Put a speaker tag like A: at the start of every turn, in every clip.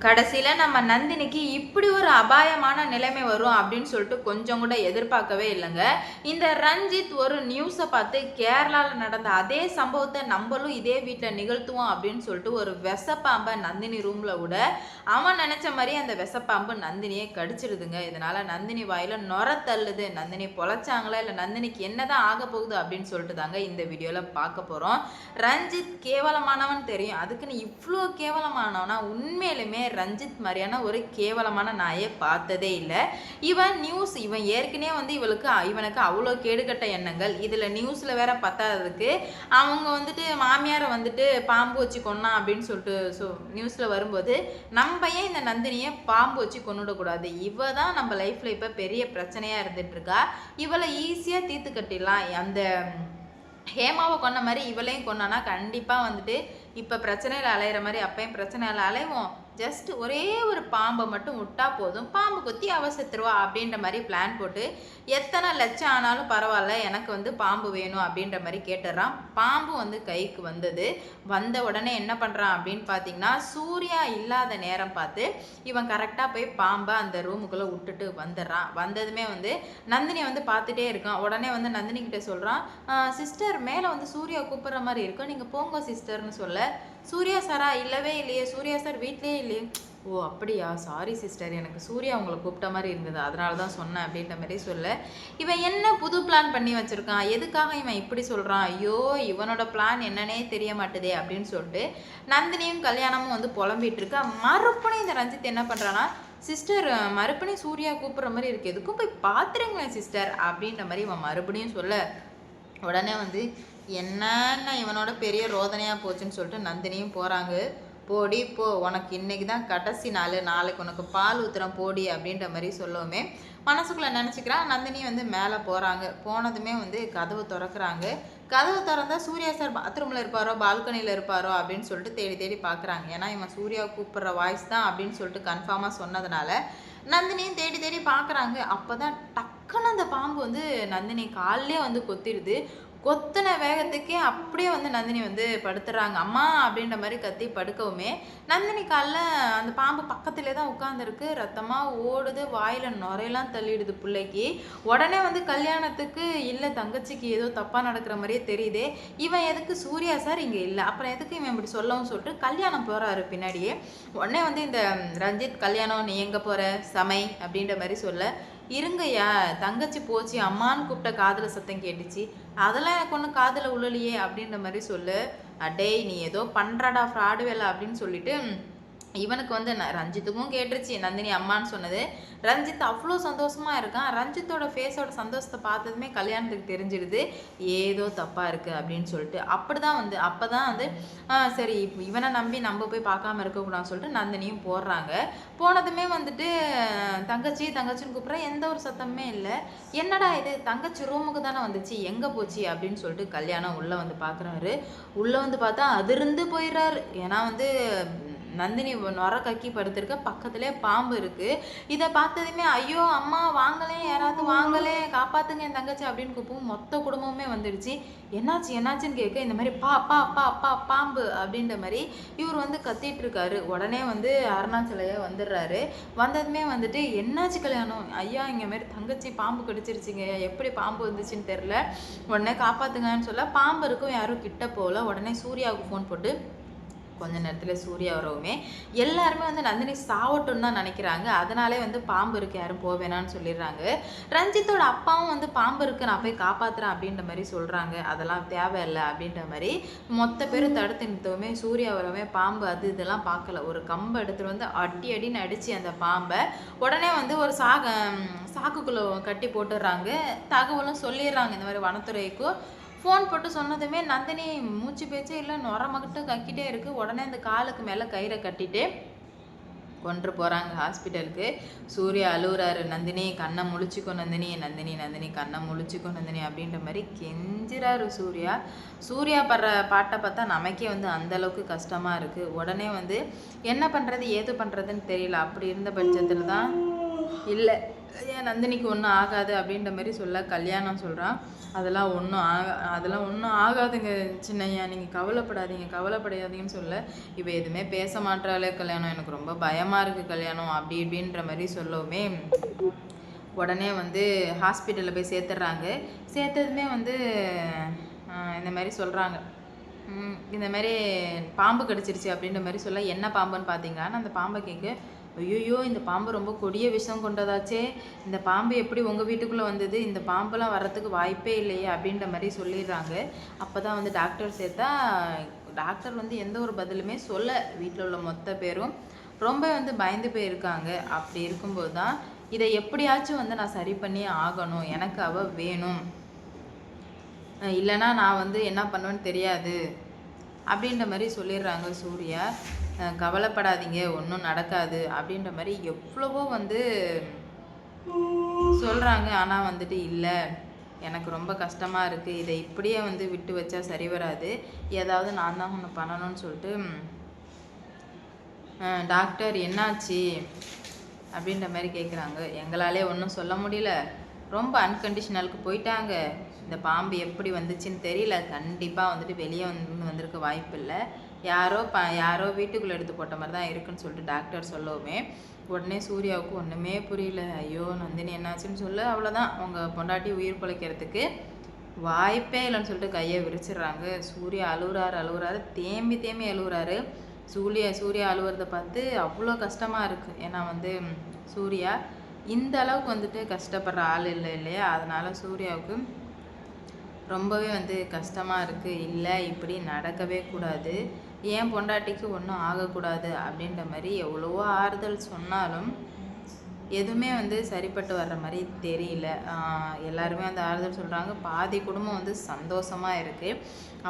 A: கடைசியில நம்ம நந்தினிக்கு இப்படி ஒரு அபாயமான நிலைமை வரும் அப்படின்னு சொல்லிட்டு கொஞ்சம் கூட எதிர்பார்க்கவே இல்லைங்க. இந்த ரஞ்சித் ஒரு நியூஸை பார்த்து கேரளாவில் நடந்த அதே சம்பவத்தை நம்மளும் இதே வீட்டில் நிகழ்த்துவோம் அப்படின்னு சொல்லிட்டு ஒரு விஷப்பாம்பை நந்தினி ரூம்ல விட அவன் நினைச்ச மாதிரி அந்த விஷப்பாம்பு நந்தினியை கடிச்சிடுதுங்க. இதனால நந்தினி வாயில நொர தள்ளுது. நந்தினி பொழைச்சாங்களா இல்லை நந்தினிக்கு என்னதான் ஆக போகுது அப்படின்னு சொல்லிட்டு தாங்க இந்த வீடியோல பார்க்க போறோம். ரஞ்சித் கேவலமானவன் தெரியும், அதுக்குன்னு இவ்வளோ கேவலமானவனா? உண்மையிலுமே ரஞ்சித் மாதிரியான ஒரு கேவலமான நாயை பார்த்ததே இல்லை. இவன் ஏற்கனவே வந்து இவனுக்கு அவ்வளோ கேடுகட்ட எண்ணங்கள். இதில் நியூஸில் வேற பத்தாததுக்கு அவங்க வந்துட்டு மாமியாரை வந்துட்டு பாம்பு வச்சு கொன்னான் அப்படின்னு சொல்லிட்டு நியூஸில் வரும்போது நம்ம ஏன் இந்த நந்தினியை பாம்பு வச்சு கொண்டுடக்கூடாது? இவ தான் நம்ம லைஃப்பில் இப்போ பெரிய பிரச்சனையாக இருந்துட்டு இருக்கா. இவளை ஈஸியாக தீர்த்து கட்டிடலாம். அந்த ஹேமாவை கொன்ன மாதிரி இவளையும் கொன்னானா கண்டிப்பாக வந்துட்டு இப்போ பிரச்சனையில் அலையிற மாதிரி அப்பையும் பிரச்சனையில் அலைவோம். ஜஸ்ட் ஒரே ஒரு பாம்பை மட்டும் விட்டா போதும், பாம்பு கொத்தி அவ செத்துருவா அப்படின்ற மாதிரி பிளான் போட்டு எத்தனை லட்சம் ஆனாலும் பரவாயில்ல எனக்கு வந்து பாம்பு வேணும் அப்படின்ற மாதிரி கேட்டுறான். பாம்பு வந்து கைக்கு வந்த உடனே என்ன பண்ணுறான் அப்படின்னு பார்த்தீங்கன்னா, சூர்யா இல்லாத நேரம் பார்த்து இவன் கரெக்டாக போய் பாம்பை அந்த ரூமுக்குள்ளே விட்டுட்டு வந்துடுறான். வந்ததுமே வந்து நந்தினி வந்து பார்த்துட்டே இருக்கான். உடனே வந்து நந்தினி கிட்ட சொல்கிறான், சிஸ்டர் மேலே வந்து சூர்யா கூப்பிட்ற மாதிரி இருக்கும், நீங்கள் போங்க சிஸ்டர்னு சொல்ல, சூர்யா சாரா? இல்லவே இல்லையே, சூர்யா சார் வீட்லேயே இல்லையே. ஓ அப்படியா, சாரி சிஸ்டர், எனக்கு சூர்யா உங்களை கூப்பிட்ட மாதிரி இருந்தது, அதனால தான் சொன்னேன் அப்படின்ற மாதிரி சொல்ல, இவன் என்ன புது பிளான் பண்ணி வச்சுருக்கான், எதுக்காக இவன் இப்படி சொல்கிறான், ஐயோ இவனோட பிளான் என்னன்னே தெரிய மாட்டுதே அப்படின்னு சொல்லிட்டு நந்தினியும் கல்யாணமும் வந்து புலம்பிட்டு இருக்கா. மறுபடியும் இந்த ரஞ்சித் என்ன பண்ணுறான்னா, சிஸ்டர் மறுபடியும் சூர்யா கூப்பிட்ற மாதிரி இருக்குது, எதுக்கும் போய் பார்த்துருங்களேன் சிஸ்டர் அப்படின்ற மாதிரி இவன் மறுபடியும் சொல்ல, உடனே வந்து என்னன்னா இவனோட பெரிய ரோதனையாக போச்சுன்னு சொல்லிட்டு நந்தினியும் போகிறாங்க. போடி போ, உனக்கு இன்னைக்கு தான் கடைசி நாள், நாளைக்கு உனக்கு பால் ஊத்துறேன் போடி அப்படின்ற மாதிரி சொல்லவுமே மனசுக்குள்ளே நினச்சிக்கிறான். நந்தினி வந்து மேலே போகிறாங்க. போனதுமே வந்து கதவு திறக்கிறாங்க. கதவு திறந்தா சூர்யா சார் பாத்ரூமில் இருப்பாரோ பால்கனியில் இருப்பாரோ அப்படின்னு சொல்லிட்டு தேடி தேடி பார்க்குறாங்க. ஏன்னா இவன் சூர்யா கூப்பிட்ற வாய்ஸ் தான் அப்படின்னு சொல்லிட்டு கன்ஃபார்மாக சொன்னதுனால நந்தினியும் தேடி தேடி பார்க்குறாங்க. அப்போ தான் டக்குன்னு அந்த பாம்பு வந்து நந்தினி காலிலே வந்து கொத்திடுது. கொத்தின வேகத்துக்கே அப்படியே வந்து நந்தினி வந்து படுத்துறாங்க. அம்மா அப்படின்ற மாதிரி கத்தி படுக்கவுமே நந்தினி காலில் அந்த பாம்பு பக்கத்துலேயே தான் உட்காந்துருக்கு. ரத்தமாக ஓடுது, வாயில் நுரையெல்லாம் தள்ளிடுது பிள்ளைக்கு. உடனே வந்து கல்யாணத்துக்கு இல்லை தங்கச்சிக்கு ஏதோ தப்பாக நடக்கிற மாதிரியே தெரியுது. இவன் எதுக்கு சூர்யா சார் இங்கே இல்லை, அப்புறம் எதுக்கு இவன் இப்படி சொல்லவும் சொல்லிட்டு கல்யாணம் போகிறாரு பின்னாடியே. உடனே வந்து இந்த ரஞ்சித், கல்யாணம் நீ எங்கே போகிற சமை அப்படின்ற மாதிரி சொல்ல, இருங்கய்யா தங்கச்சி போச்சு அம்மான்னு கூப்பிட்ட காதில் சத்தம் கேட்டுச்சு, அதெல்லாம் எனக்கு ஒன்றும் காதில் உள்ளலையே அப்படின்ற மாதிரி சொல்லு. அடே நீ ஏதோ பண்ணுறடா ஃப்ராடு வேலை அப்படின்னு சொல்லிட்டு இவனுக்கு வந்து ரஞ்சித்துக்கும் கேட்டுருச்சு நந்தினி அம்மான்னு சொன்னது. ரஞ்சித் அவ்வளோ சந்தோஷமாக இருக்கான். ரஞ்சித்தோட ஃபேஸோட சந்தோஷத்தை பார்த்ததுமே கல்யாணத்துக்கு தெரிஞ்சிடுது ஏதோ தப்பாக இருக்குது அப்படின்னு சொல்லிட்டு. அப்போ தான் வந்து சரி இவனை நம்பி நம்ம போய் பார்க்காம இருக்கக்கூடாதுன்னு சொல்லிட்டு நந்தினியும் போடுறாங்க. போனதுமே வந்துட்டு தங்கச்சின்னு கூப்பிட்ற எந்த ஒரு சத்தமே இல்லை. என்னடா இது, தங்கச்சி ரூமுக்கு தானே வந்துச்சு, எங்கே போச்சு அப்படின்னு சொல்லிட்டு கல்யாணம் உள்ளே வந்து பார்க்குறாரு. உள்ளே வந்து பார்த்தா அதிர்ந்து போயிடுறாரு. ஏன்னா வந்து நந்தினி நொர கக்கி படுத்திருக்க, பக்கத்துலேயே பாம்பு இருக்குது. இதை பார்த்ததுமே ஐயோ அம்மா வாங்கலே, யாராவது வாங்கலே, காப்பாற்றுங்க என் தங்கச்சி அப்படின்னு கூப்பிடும். மொத்த குடும்பமே வந்துடுச்சு. என்னாச்சுன்னு கேட்க, இந்த மாதிரி பா பா பா பா பாம்பு அப்படின்ற மாதிரி இவர் வந்து கத்திட்டு இருக்காரு. உடனே வந்து அருணாச்சலையா வந்துடுறாரு. வந்ததுமே வந்துட்டு என்னாச்சு கல்யாணம், ஐயா இங்கே மாதிரி தங்கச்சி பாம்பு கடிச்சிருச்சிங்க, எப்படி பாம்பு வந்துச்சுன்னு தெரில, உடனே காப்பாற்றுங்கன்னு சொல்ல பாம்பு இருக்கும், யாரும் கிட்ட போகல. உடனே சூர்யாவுக்கு ஃபோன் போட்டு கொஞ்ச நேரத்தில் சூர்யா வரவுமே எல்லாருமே வந்து நந்தினி சாவட்டுன்னு தான் நினைக்கிறாங்க. அதனாலே வந்து பாம்பு இருக்குது யாரும் போவேணான்னு சொல்லிடுறாங்க. ரஞ்சித்தோட அப்பாவும் வந்து பாம்பு இருக்குது நான் போய் காப்பாற்றுறேன் அப்படின்ற மாதிரி சொல்கிறாங்க. அதெல்லாம் தேவையில்லை அப்படின்ற மாதிரி மொத்த பேரும் தடுத்து நிறுத்தவுமே சூர்யா வரவே பாம்பு அது இதெல்லாம் பார்க்கல, ஒரு கம்பை எடுத்துகிட்டு வந்து அடின்னு அடித்து அந்த பாம்பை உடனே வந்து ஒரு சாக்குக்குள்ளே கட்டி போட்டுடுறாங்க. தகவலும் சொல்லிடுறாங்க இந்த மாதிரி வனத்துறைக்கும். ஃபோன் போட்டு சொன்னதுமே நந்தினி மூச்சு பேச்சே இல்லை, நொர மட்டும் கக்கிட்டே இருக்குது. உடனே அந்த காலுக்கு மேலே கயிறை கட்டிட்டு கொண்டு போகிறாங்க ஹாஸ்பிட்டலுக்கு. சூர்யா அழுகுறாரு, நந்தினி கண்ணை முழிச்சிக்கோ நந்தினி, நந்தினி நந்தினி கண்ணை முழிச்சிக்கோ நந்தினி அப்படின்ற மாதிரி கெஞ்சிறாரு சூர்யா. சூர்யா படுற பாட்டை பார்த்தா நமக்கே வந்து அந்தளவுக்கு கஷ்டமாக இருக்குது. உடனே வந்து என்ன பண்ணுறது ஏது பண்ணுறதுன்னு தெரியல. அப்படி இருந்த பட்சத்தில் தான் இல்லை ஏன் நந்தினிக்கு ஒன்றும் ஆகாது அப்படின்ற மாதிரி சொல்ல கல்யாணம் சொல்கிறான். அதெல்லாம் ஒன்றும் ஆகாதுங்க சின்னையா, நீங்கள் கவலைப்படாதீங்கன்னு சொல்ல இவ எதுவுமே பேச மாட்டாளே கல்யாணம், எனக்கு ரொம்ப பயமாக இருக்குது கல்யாணம் அப்படி இப்படின்ற மாதிரி சொல்லவுமே உடனே வந்து ஹாஸ்பிட்டலில் போய் சேர்த்துட்றாங்க. சேர்த்ததுமே வந்து இந்த மாதிரி சொல்கிறாங்க, இந்த மாதிரி பாம்பு கடிச்சிருச்சு அப்படின்ற மாதிரி சொல்ல என்ன பாம்புன்னு பார்த்தீங்களான்னு அந்த பாம்பை கேட்க, ஐயோ இந்த பாம்பு ரொம்ப கொடிய விஷம் கொண்டதாச்சே, இந்த பாம்பு எப்படி உங்கள் வீட்டுக்குள்ளே வந்தது, இந்த பாம்பெல்லாம் வர்றதுக்கு வாய்ப்பே இல்லையே அப்படின்ற மாதிரி சொல்லிடுறாங்க. அப்போ தான் வந்து டாக்டர் சேர்த்தா டாக்டர் வந்து எந்த ஒரு பதிலுமே சொல்ல, வீட்டில் உள்ள மொத்த பேரும் ரொம்ப வந்து பயந்து போயிருக்காங்க. அப்படி இருக்கும்போது தான் இதை எப்படியாச்சும் வந்து நான் சரி பண்ணி ஆகணும், எனக்கு அவள் வேணும், இல்லைன்னா நான் வந்து என்ன பண்ணுவேன்னு தெரியாது அப்படின்ற மாதிரி சொல்லிடுறாங்க சூர்யா. கவலைப்படாதீங்க, ஒன்றும் நடக்காது அப்படின்ற மாதிரி எவ்வளவோ வந்து சொல்கிறாங்க. ஆனால் வந்துட்டு இல்லை, எனக்கு ரொம்ப கஷ்டமாக இருக்குது, இதை இப்படியே வந்து விட்டு வச்சா சரி வராது, ஏதாவது நான் தான் ஒன்று பண்ணணும்னு சொல்லிட்டு டாக்டர் என்னாச்சு அப்படின்ற மாதிரி கேட்குறாங்க. எங்களாலே ஒன்றும் சொல்ல முடியல, ரொம்ப அன்கண்டிஷனலுக்கு போயிட்டாங்க, இந்த பாம்பு எப்படி வந்துச்சுன்னு தெரியல, கண்டிப்பாக வந்துட்டு வெளியே வந்திருக்க வாய்ப்பு இல்லை, யாரோ வீட்டுக்குள்ளே எடுத்து போட்ட மாதிரி தான் இருக்குன்னு சொல்லிட்டு டாக்டர் சொல்லவுமே உடனே சூர்யாவுக்கு ஒன்றுமே புரியல. ஐயோ நந்தினி என்னாச்சுன்னு சொல்ல, அவ்வளோதான், உங்கள் பொண்டாட்டி உயிர் பிழைக்கிறதுக்கு வாய்ப்பே இல்லைன்னு சொல்லிட்டு கையை விரிச்சிடுறாங்க. சூர்யா அழுகுறாரு, தேம்பி அழுகுறாரு. சூர்யா அழுவுறதை பார்த்து அவ்வளோ கஷ்டமாக இருக்குது. ஏன்னா வந்து சூர்யா இந்த அளவுக்கு வந்துட்டு கஷ்டப்படுற ஆள் இல்லையா, அதனால் சூர்யாவுக்கு ரொம்பவே வந்து கஷ்டமாக இருக்குது. இல்லை இப்படி நடக்கவே கூடாது, ஏன் பொண்டாட்டிக்கு ஒன்றும் ஆகக்கூடாது அப்படின்ற மாதிரி எவ்வளவோ ஆறுதல் சொன்னாலும் எதுவுமே வந்து சரிப்பட்டு வர்ற மாதிரி தெரியல. எல்லாருமே அந்த ஆறுதல் சொல்கிறாங்க. பாதி குடும்பம் வந்து சந்தோஷமாக இருக்குது.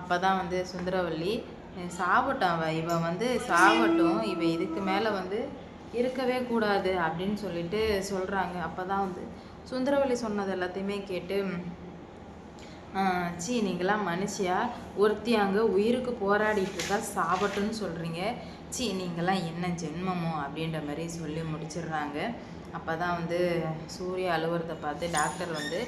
A: அப்போ தான் வந்து சுந்தரவல்லி சாவட்டும், இவ வந்து சாவட்டும், இவ இதுக்கு மேலே வந்து இருக்கவே கூடாது அப்படின்னு சொல்லிட்டு சொல்கிறாங்க. அப்போ தான் வந்து சுந்தரவல்லி சொன்னது எல்லாத்தையுமே கேட்டு, நீங்களாம் மனுஷியா, ஒருத்தி அங்கே உயிருக்கு போராடிட்டு இருக்கா, சாவட்டுன்னு சொல்கிறீங்க, நீங்களாம் என்ன ஜென்மமோ அப்படின்ற மாதிரி சொல்லி முடிச்சிடுறாங்க. அப்போ தான் வந்து சூர்யா அலுவலகத்தை பார்த்து டாக்டர் வந்து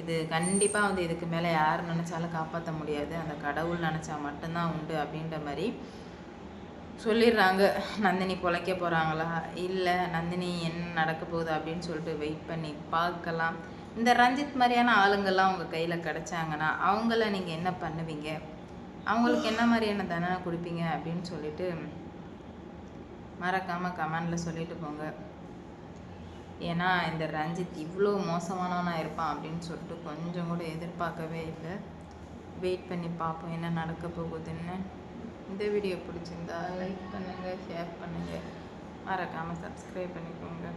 A: இது கண்டிப்பாக வந்து இதுக்கு மேலே யார் நினச்சாலும் காப்பாற்ற முடியாது, அந்த கடவுள் நினச்சா மட்டும்தான் உண்டு அப்படின்ற மாதிரி சொல்லிடுறாங்க. நந்தினி பொழைக்க போகிறாங்களா, இல்லை நந்தினி என்ன நடக்க போகுது அப்படின்னு சொல்லிட்டு வெயிட் பண்ணி பார்க்கலாம். இந்த ரஞ்சித் மாதிரியான ஆளுங்கள்லாம் உங்கள் கையில் கிடச்சாங்கன்னா அவங்கள நீங்கள் என்ன பண்ணுவீங்க, அவங்களுக்கு என்ன மாதிரியான தண்டனை கொடுப்பீங்க அப்படின்னு சொல்லிட்டு மறக்காமல் கமெண்டில் சொல்லிட்டு போங்க. ஏன்னா இந்த ரஞ்சித் இவ்வளோ மோசமானவனாக இருப்பான் அப்படின்னு சொல்லிட்டு கொஞ்சம் கூட எதிர்பார்க்கவே இல்லை. வெயிட் பண்ணி பார்ப்போம் என்ன நடக்க போகுதுன்னு. இந்த வீடியோ பிடிச்சிருந்தா லைக் பண்ணுங்கள், ஷேர் பண்ணுங்கள், மறக்காமல் சப்ஸ்கிரைப் பண்ணிக்கோங்க.